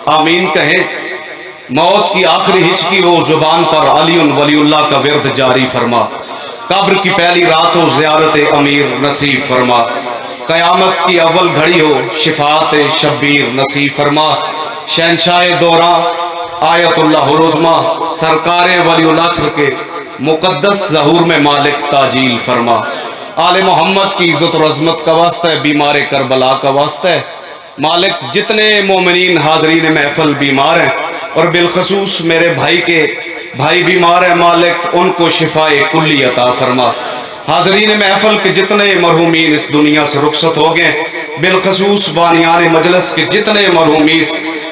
आमीन कहें। मौत की आखिरी हिचकी हो जुबान पर अली वलीउल्लाह का विर्द जारी फरमा। कब्र की पहली रात हो ज़ियारत अमीर नसीब फरमा। क़यामत की अव्वल घड़ी हो शिफात शब्बीर नसीब फरमा। शहनशाह दौरा आयतुल्लाह हुरुज़मा सरकार वलीउल असर के मुक़द्दस ज़हूर में मालिक ताजील फरमा। आले मोहम्मद की इज़्ज़त और अज़मत का वास्ता है, बीमार करबला का वास्ता है। मालिक जितने मोमिनीन हाज़रीन महफ़िल बीमार हैं और बिलखसूस मेरे भाई के भाई बीमार है, मालिक उनको शिफाए कुल्ली अता फरमा। हाज़रीन महफ़िल के जितने मरहूमीन इस दुनिया से रुखसत हो गए, बिलखसूस बानियान मजलिस के जितने मरहूमीन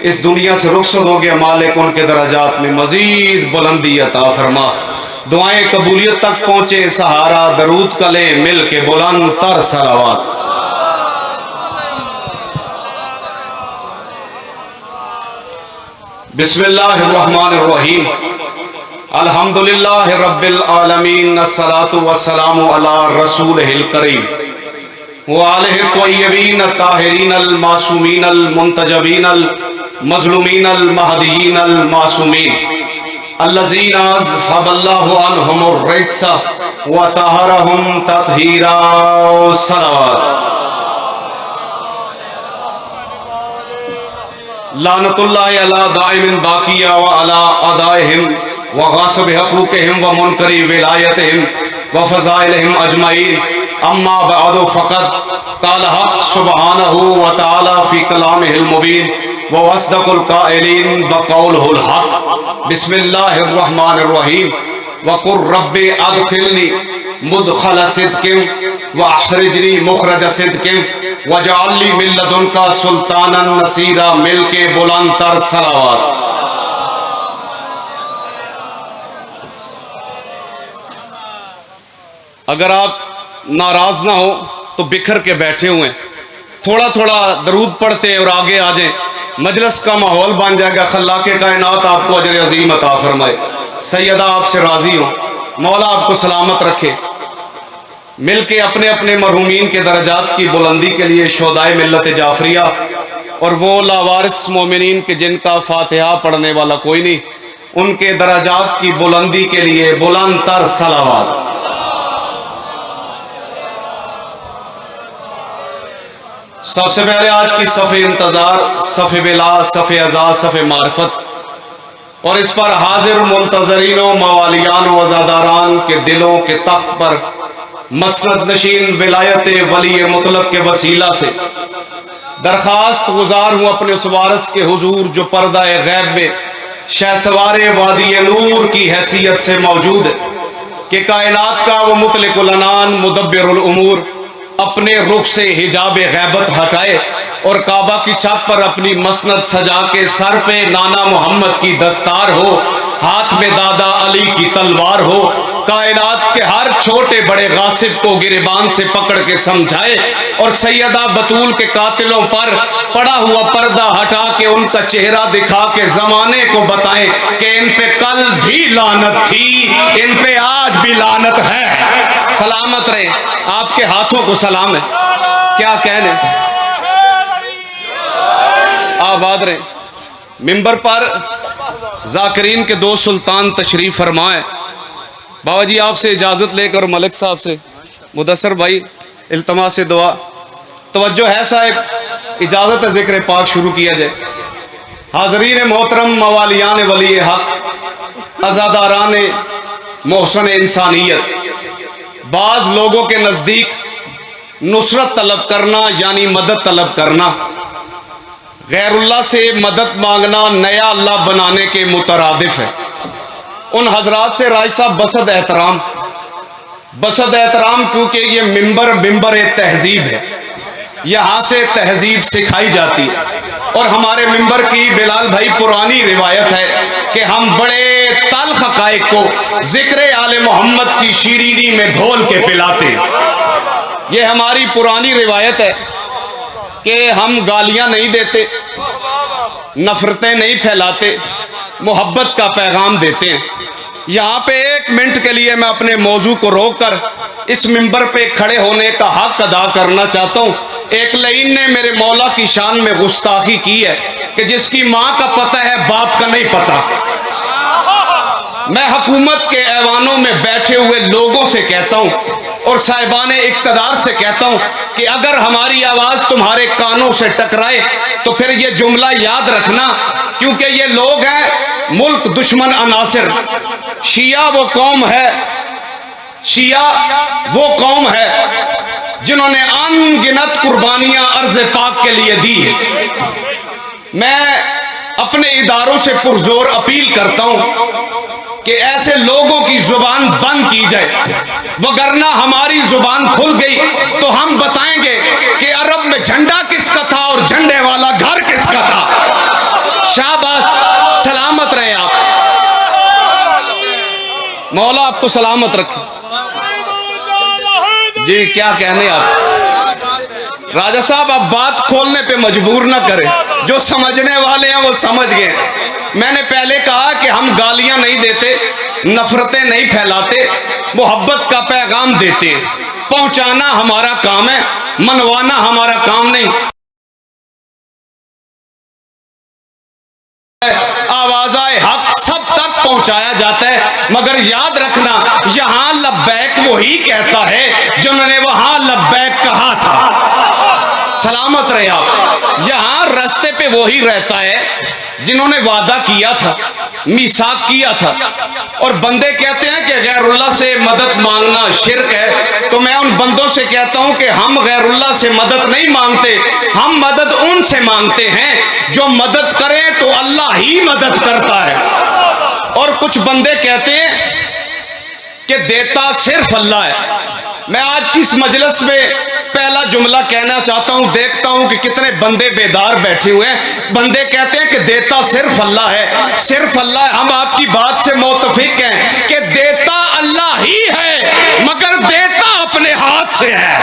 इस दुनिया से रुखसत हो गए, मालिक उनके दराजात में मजीद बुलंदी अता फरमा। दुआएं कबूलियत तक पहुँचे, सहारा दरूद कले मिल के बुलंद तर सलावत। बिस्मिल्लाहिर्रहमानिर्रहीम। अल्हम्दुलिल्लाहि रब्बिल आलमीन, अस्सलातु वस्सलामु अला रसूलिहिल करीम व आलिहि तय्यबीन ताहिरीन अल मासूमीन अल मुंतजबीन अल मज़लूमीन अल महदीयीन अल मासूमीन अल्लज़ीना अज़हबल्लाहु अन्हुमुर रिज्स व तहरहुम तत्हीरा। सलावत। लानतुल्लाहि अला दाइमिन बाकिया व अला अदाइहिम व गासिब हक़ूक़िहिम व मुनकरी विलायतिहिम व फ़ज़ाइलिहिम अजमईन। अम्मा बअदु फ़क़द क़ाल हक़ सुब्हानहु व तआला फ़ी कलामिहिल मुबीन व अस्दक़ुल क़ाइलीन व क़ौलुहुल हक़। बिस्मिल्लाहिर्रहमानिर्रहीम। व क़ुर रब्बि अदख़िलनी मुदख़ल सिद्क़िन व अख़रिजनी मुख़रज सिद्क़िन वजअलनी मिन लदुनका सुल्तानन नसीरा। मिल के बुलंद तर सलावत। अगर आप नाराज ना हो तो बिखर के बैठे हुए, थोड़ा थोड़ा दरूद पढ़ते हैं और आगे आ जाएं, मजलिस का माहौल बन जाएगा। खल्लाके कायनात आपको अजर अजीम अता फरमाए। सैयदा आपसे राजी हो, मौला आपको सलामत रखे। मिल के अपने अपने मरहूमीन के दर्जात की बुलंदी के लिए शोदाए मिल्लत जाफरिया और वो लावारिस मोमिनीन के जिनका फातिहा पढ़ने वाला कोई नहीं, उनके दर्जात की बुलंदी के लिए बुलंद तर सलावत। सबसे पहले आज की सफ़े इंतज़ार, सफ़े बिला, सफ़े अज़ा, सफ़े मार्फत और इस पर हाजिर मुंतज़रीनों मवालियान वज़ादारान के दिलों के तख्त पर मसनद नशीन विलायत वली मुतलक के वसीला से दरखास्त गुजार हूँ अपने उस वारिस के हुजूर जो पर्दा गैब में शहसवारे वादी नूर की हैसियत से मौजूद है कि कायनात का वो मुतलिकुल अनान मुदब्बिरुल उमूर अपने रुख से हिजाब गैबत हटाए और काबा की छत पर अपनी मसनद सजा के सर पे नाना मोहम्मद की दस्तार हो, हाथ में दादा अली की तलवार हो, कायनात के हर छोटे बड़े गासिब को गिरबान से पकड़ के समझाए और सैयदा बतूल के कातिलों पर पड़ा हुआ पर्दा हटा के उनका चेहरा दिखा के जमाने को बताएं कि इन पे कल भी लानत थी, इन पे आज भी लानत है। सलामत रहे, आपके हाथों को सलाम है। क्या कहने, आबाद रहे। मिंबर पर जाकिरीन के दो सुल्तान तशरीफ फरमाए। बाबा जी आपसे इजाज़त लेकर मलिक साहब से मुदस्सर भाई इल्तमा से दुआ तवज्जो है साहिब, इजाज़त ज़िक्र पाक शुरू किया जाए। हाज़रीन मोहतरम मवालियान वली हक, अज़ादारान मोहसन इंसानियत, बाज़ लोगों के नज़दीक नुसरत तलब करना यानी मदद तलब करना, गैरुल्लाह से मदद मांगना नया अल्लाह बनाने के मुतरादिफ है। उन हजरात से राज साहब बसद एहतराम क्योंकि ये मिंबर तहजीब है, यहाँ से तहजीब सिखाई जाती है। और हमारे मिंबर की बिलाल भाई पुरानी रिवायत है कि हम बड़े तल्ख हक़ाइक़ को जिक्र आले मोहम्मद की शीरीनी में घोल के पिलाते। ये हमारी पुरानी रिवायत है कि हम गालियां नहीं देते, नफरतें नहीं फैलाते, मोहब्बत का पैगाम देते हैं। यहाँ पे एक मिनट के लिए मैं अपने मौजू को रोककर इस मिंबर पे खड़े होने का हक अदा करना चाहता हूँ एक लईन ने मेरे मौला की शान में गुस्ताखी की है कि जिसकी माँ का पता है बाप का नहीं पता। मैं हुकूमत के ऐवानों में बैठे हुए लोगों से कहता हूँ और साहिबाने इक़्तिदार से कहता हूँ कि अगर हमारी आवाज़ तुम्हारे कानों से टकराए तो फिर ये जुमला याद रखना, क्योंकि ये लोग हैं मुल्क दुश्मन अनासिर। शिया वो कौम है, शिया वो कौम है जिन्होंने अनगिनत कुर्बानियां अर्ज़ पाक के लिए दी है। मैं अपने इदारों से पुरजोर अपील करता हूं कि ऐसे लोगों की जुबान बंद की जाए, वगरना हमारी जुबान खुल गई तो हम बताएंगे कि अरब में झंडा किसका था और झंडे वाला घर किसका था। शाबाश, सलामत रहे आप, मौला आपको सलामत रखे। जी क्या कहने आप राजा साहब, अब बात खोलने पे मजबूर ना करें, जो समझने वाले हैं वो समझ गए। मैंने पहले कहा कि हम गालियां नहीं देते, नफरतें नहीं फैलाते, मोहब्बत का पैगाम देते हैं। पहुंचाना हमारा काम है, मनवाना हमारा काम नहीं। आवाज़-ए हक सब तक पहुंचाया जाता है, मगर याद रखना यहां लब्बैक वही कहता है जिन्होंने वहां लब्बैक कहा था। सलामत रहे आप। यहां रास्ते पे वही रहता है जिन्होंने वादा किया था, मीसाक किया था। और बंदे कहते हैं कि गैरुल्लाह से मदद मांगना शिर्क है, तो मैं उन बंदों से कहता हूं कि हम गैरुल्लाह से मदद नहीं मांगते, हम मदद उनसे मांगते हैं जो मदद करें तो अल्लाह ही मदद करता है। और कुछ बंदे कहते हैं कि देता सिर्फ अल्लाह है। मैं आज की इस मजलिस में पहला जुमला कहना चाहता हूं, देखता हूं कि कितने बंदे बेदार बैठे हुए हैं। बंदे कहते हैं कि देता सिर्फ अल्लाह है, सिर्फ अल्लाह है। हम आपकी बात से मुत्तफिक हैं कि देता अल्लाह ही है, मगर देता अपने हाथ से है।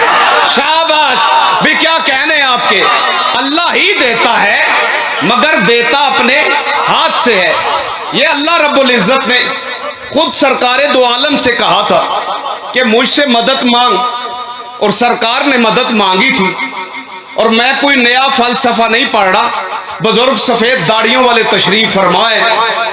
शाबाश भी, क्या कहने आपके, अल्लाह ही देता है मगर देता अपने हाथ से है। ये अल्लाह रब्बुल इज्जत ने खुद सरकारे दो आलम से कहा था कि मुझसे मदद मांग, और सरकार ने मदद मांगी थी। और मैं कोई नया फलसफा नहीं पढ़ रहा, बुजुर्ग सफेद दाढ़ियों वाले तशरीफ फरमाए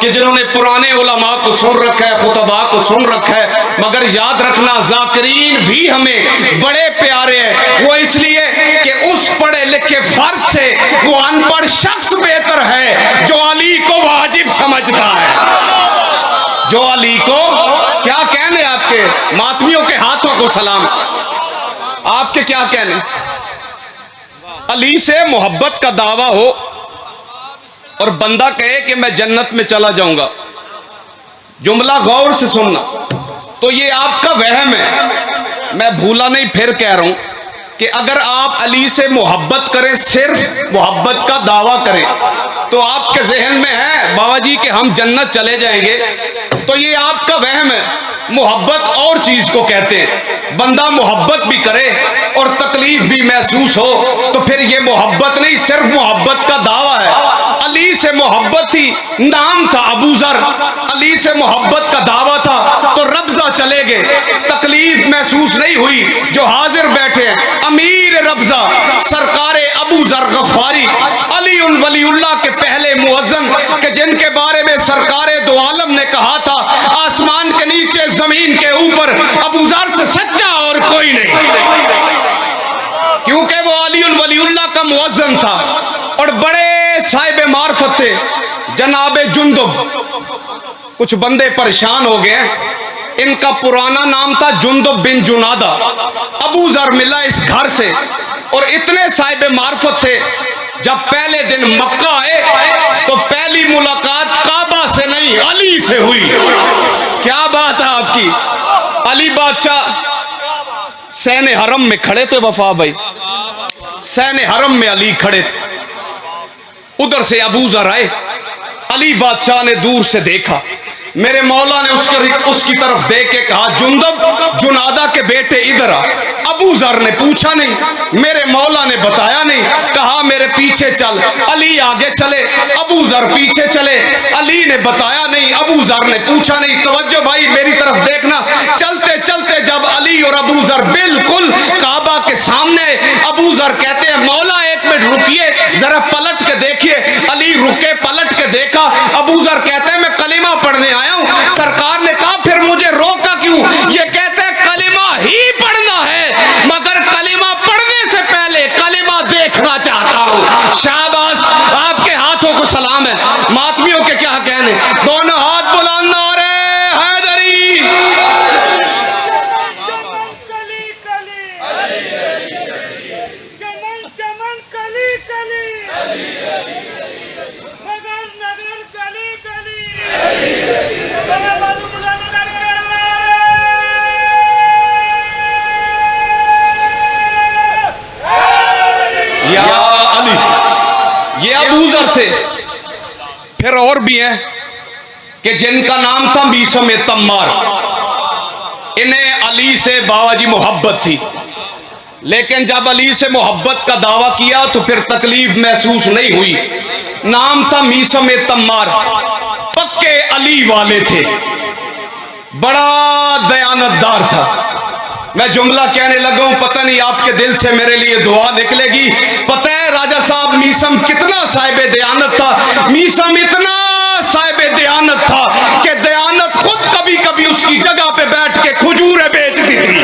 कि जिन्होंने पुराने उलमा को सुन रखा है, खुतबा को सुन रखा है। मगर याद रखना जाकिरीन भी हमें बड़े प्यारे हैं, वो इसलिए कि उस पढ़े लिखे फर्द से वो अनपढ़ शख्स बेहतर है जो अली को वाजिब समझता है, जो अली को, क्या कहने आपके मातमियों के हाथों को सलाम, आपके क्या कहने। अली से मोहब्बत का दावा हो और बंदा कहे कि मैं जन्नत में चला जाऊंगा, जुमला गौर से सुनना, तो ये आपका वहम है। मैं भूला नहीं, फिर कह रहा हूं कि अगर आप अली से मोहब्बत करें, सिर्फ मोहब्बत का दावा करें, तो आपके जहन में है बाबा जी कि हम जन्नत चले जाएंगे, तो ये आपका वहम है। मोहब्बत और चीज को कहते हैं। बंदा मोहब्बत भी करे और तकलीफ भी महसूस हो तो फिर ये मोहब्बत नहीं, सिर्फ मोहब्बत का दावा है। अली से मोहब्बत थी, नाम था अबू जर, अली से मोहब्बत का दावा था तो रब्जा चले गए, तकलीफ महसूस नहीं हुई। जो हाजिर बैठे हैं अमीर रब्जा सरकारे अबू जर गफ्फारी, अली उन वलीउल्लाह के पहले मुअज्जन के जिनके बारे में सरकारे दो आलम ने कहा था आसमान के नीचे जमीन के ऊपर अबू जर से सच्चा और कोई नहीं, क्योंकि वो अली उन वलीउल्लाह का मुअज्जन था। और बड़े साहिब मार्फत थे जनाबे जुंदुब। कुछ बंदे परेशान हो गए, इनका पुराना नाम था जुंदुब बिन जुनादा। अबू जर मिला इस घर से और इतने साहिब मार्फत थे, जब पहले दिन मक्का आए तो पहली मुलाकात काबा से नहीं अली से हुई। क्या बात है आपकी। अली बादशाह सैने हरम में खड़े थे, वफा भाई सैने हरम में अली खड़े थे। उधर से अबू जर आए, अली बादशाह ने दूर से देखा, मेरे मौला ने उसकी तरफ देख के कहा जुंदब जुनादा के बेटे इधर आ। अबू जर ने पूछा नहीं, मेरे मौला ने बताया नहीं, कहा मेरे पीछे चल। अली आगे चले, अबू जर पीछे चले, अली ने बताया नहीं, अबू जर ने पूछा नहीं। तवज्जो भाई मेरी तरफ देखना, चलते चलते जब अली और अबू जर बिल्कुल काबा के सामने, अबू जर कहते हैं मौला एक मिनट रुकिए, जरा पलट के देखिए। अली रुके, पलट के देखा, अबू जर कहते हैं मैं कलिमा पढ़ने आया हूं। सरकार ने कहा फिर मुझे रोका क्यों? ये कहते हैं कलिमा ही पढ़ना है, मगर कलिमा पढ़ने से पहले कलिमा देखना चाहता हूं। शाबाश, आपके हाथों को सलाम है। मातमियों के क्या कहने, दोनों हाथ बुलंद और हैदरी। या अली, ये अबू जर थे। फिर और भी हैं कि जिनका नाम था मीसम तम्मार। इन्हें अली से बाबाजी मोहब्बत थी, लेकिन जब अली से मोहब्बत का दावा किया तो फिर तकलीफ महसूस नहीं हुई। नाम था मीसम तम्मार, पक्के अली वाले थे, बड़ा दयानतदार था। मैं जुमला कहने लगा हूं, पता नहीं आपके दिल से मेरे लिए दुआ निकलेगी। पता है राजा साहब मीसम कितना साहिब दयानत था। मीसम इतना साहिब दयानत था कि दयानत खुद कभी कभी उसकी जगह पे बैठ के खजूरें बेचती थी।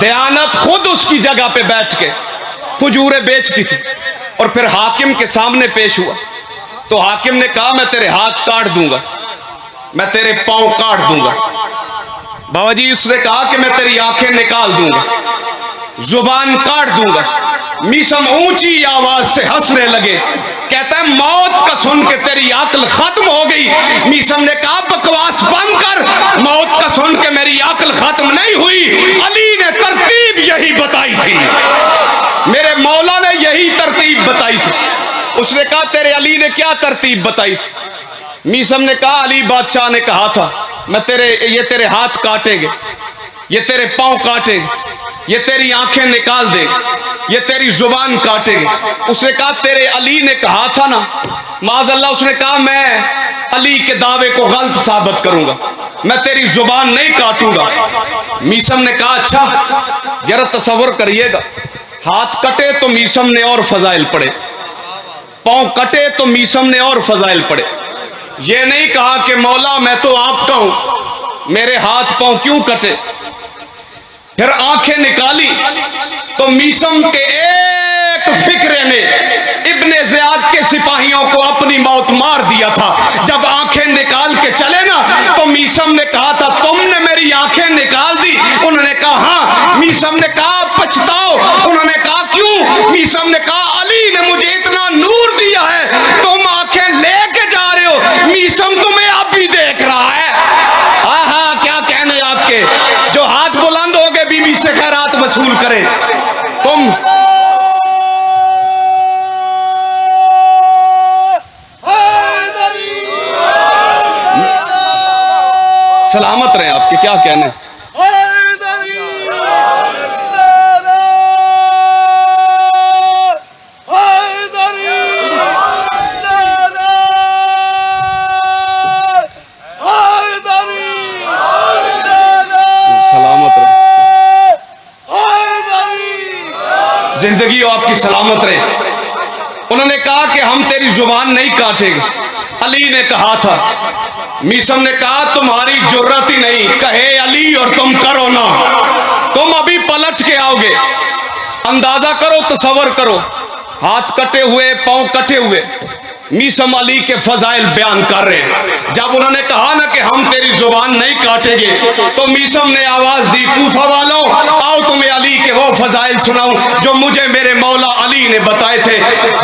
दयानत खुद उसकी जगह पे बैठ के खजूरें बेचती थी। और फिर हाकिम के सामने पेश हुआ तो हाकिम ने कहा मैं तेरे हाथ काट दूंगा, मैं तेरे पांव काट दूंगा। बाबा जी उसने कहा कि मैं तेरी आंखें निकाल दूंगा, जुबान काट दूंगा। मीसम ऊंची आवाज से हंसने लगे, कहता है मौत का सुन के तेरी अक्ल खत्म हो गई। मीसम ने कहा बकवास बंद कर, मौत का सुन के मेरी अक्ल खत्म नहीं हुई। अली ने तरतीब यही बताई थी, मेरे मौला ने यही तरतीब बताई थी। उसने कहा तेरे अली ने क्या तरतीब बताई थी? मीसम ने कहा अली बादशाह ने कहा था मैं ये तेरे हाथ काटेंगे, ये तेरे पांव काटेंगे, ये तेरी आंखें निकाल देंगे, ये तेरी जुबान काटेंगे। उसने कहा तेरे अली ने कहा था ना, माज़अल्लाह। उसने कहा मैं अली के दावे को गलत साबित करूंगा, मैं तेरी जुबान नहीं काटूंगा। मीसम ने कहा अच्छा जरा तसव्वुर करिएगा, हाथ कटे तो मीसम ने और फजाइल पढ़े, पांव कटे तो मीसम ने और फजाइल पढ़े। ये नहीं कहा कि मौला मैं तो आपका हूं, मेरे हाथ पांव क्यों कटे। फिर आंखें निकाली तो मीसम के एक फिक्रे ने इब्ने ज़ियाद के सिपाहियों को अपनी मौत मार दिया था। जब आंखें निकाल के चले ना तो मीसम ने कहा था तुमने मेरी आंखें निकाल दी। उन्होंने कहा हाँ। मीसम ने कहा पछताओ। उन्होंने कहा क्यों? मीसम ने कहा अली ने मुझे इतना नूर दिया है, तुम आंखें लेके जा रहे हो, मीसम तुम्हें अब भी देख रहा है। आहा क्या कहने आपके, जो हाथ बुलंद हो गए बीबी से खैरात वसूल करे। तुम सलामत रहे, आपके क्या कहने। जिंदगी आपकी सलामत रहे। उन्होंने कहा कि हम तेरी जुबान नहीं काटेंगे। अली ने कहा था, मीसम ने कहा तुम्हारी जुर्रत ही नहीं, कहे अली और तुम करो ना, तुम अभी पलट के आओगे। अंदाजा करो, तसव्वुर करो, हाथ कटे हुए, पांव कटे हुए, मीसम अली के फजाइल बयान कर रहे हैं। जब उन्होंने कहा ना कि हम तेरी जुबान नहीं काटेंगे तो मीसम ने आवाज दी कूफा वालों आओ तुम्हें अली के वो फजाइल सुनाऊं जो मुझे मेरे मौला अली ने बताए थे।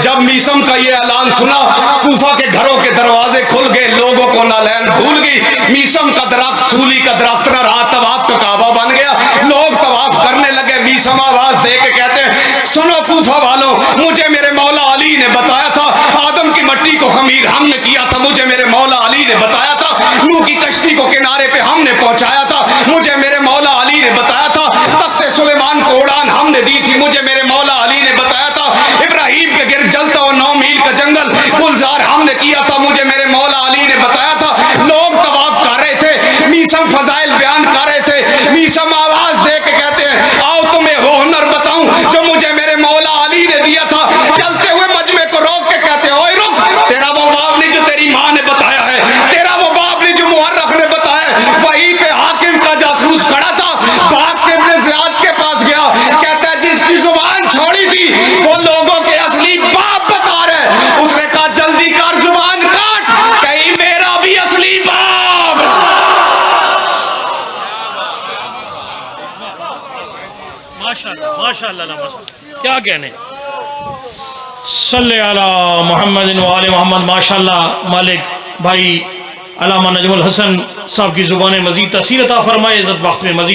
जब मीसम का ये ऐलान सुना कूफा के घरों के दरवाजे खुल गए, लोगों को नालैन भूल गई। मीसम का दरख्त सूली का दरख्त न रहा, तवाफ का काबा बन गया, लोग तवाफ करने लगे। मीसम आवाज दे के कहते हैं सुनो कूफा वालों, मुझे मेरे मौला अली ने बताया था आदम की मट्टी को खमीर हमने किया था, मुझे मेरे मौला अली ने बताया था नूह की कश्ती को किनारे पे हमने पहुंचाया था, मुझे मेरे मौला अली ने बताया था तख्ते सुलेमान को उड़ान हमने दी थी, मुझे मेरे मौला अली ने बताया था इब्राहिम के गिर्द जलता हुआ 9 मील का जंगल गुलजार हमने किया था, मुझे मेरे मौला अली ने बताया था। लोग तवाफ कर रहे थे, मीसम फजाइल बयान कर रहे थे। माशाअल्लाह माशाअल्लाह माशाअल्लाह, क्या कहने। सल्ले अला मोहम्मद व आले मोहम्मद। माशाअल्लाह मालिक भाई अल्लामा नजमुल हसन साहब की ज़ुबान मज़ीद तसीर अता फरमाए, इज़्ज़त वक्त में मज़ीद